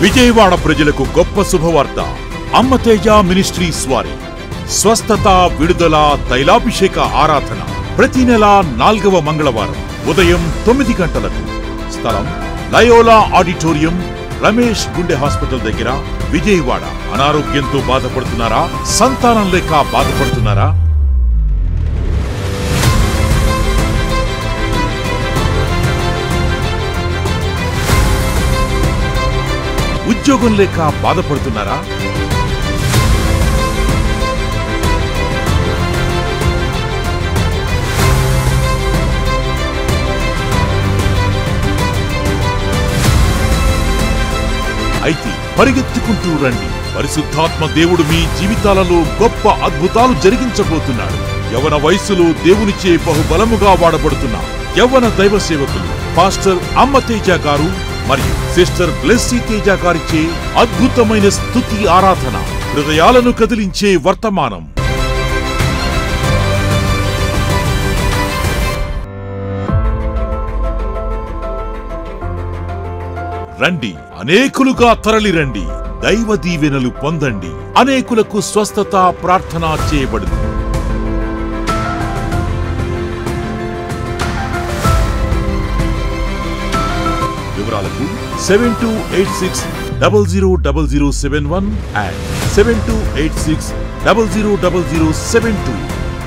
విజయవాడ ప్రజలకు గొప్ప శుభవార్త. అమ్మతేజ మినిస్ట్రీస్ వారి స్వస్థత విడుదల తైలాభిషేక ఆరాధన ప్రతి నెల 4వ మంగళవారం ఉదయం 9 గంటలకు. స్థలం లయోలా ఆడిటోరియం, రమేష్ గుండె హాస్పిటల్ దగ్గర, విజయవాడ. అనారోగ్యంతో బాధపడుతున్నారా? సంతానం లేక బాధపడుతున్నారా? ఉద్యోగం లేక బాధపడుతున్నారా? అయితే పరిగెత్తుకుంటూ రండి. పరిశుద్ధాత్మ దేవుడు మీ జీవితాలలో గొప్ప అద్భుతాలు జరిగించబోతున్నాడు. యవ్వన వయసులో దేవునిచే బహుబలముగా వాడబడుతున్న యవ్వన దైవ సేవకులు పాస్టర్ అమ్మతేజ గారు మరియు సిస్టర్ బ్లెస్సీ తేజ గారిచే అద్భుతమైన స్తుతి ఆరాధన, హృదయాలను కదిలించే వర్తమానం. రండి, అనేకులుగా తరలిరండి. దైవ దీవెనలు పొందండి. అనేకులకు స్వస్థత ప్రార్థన చేయబడును. వివరాలకు 7286000071 and 7286000072.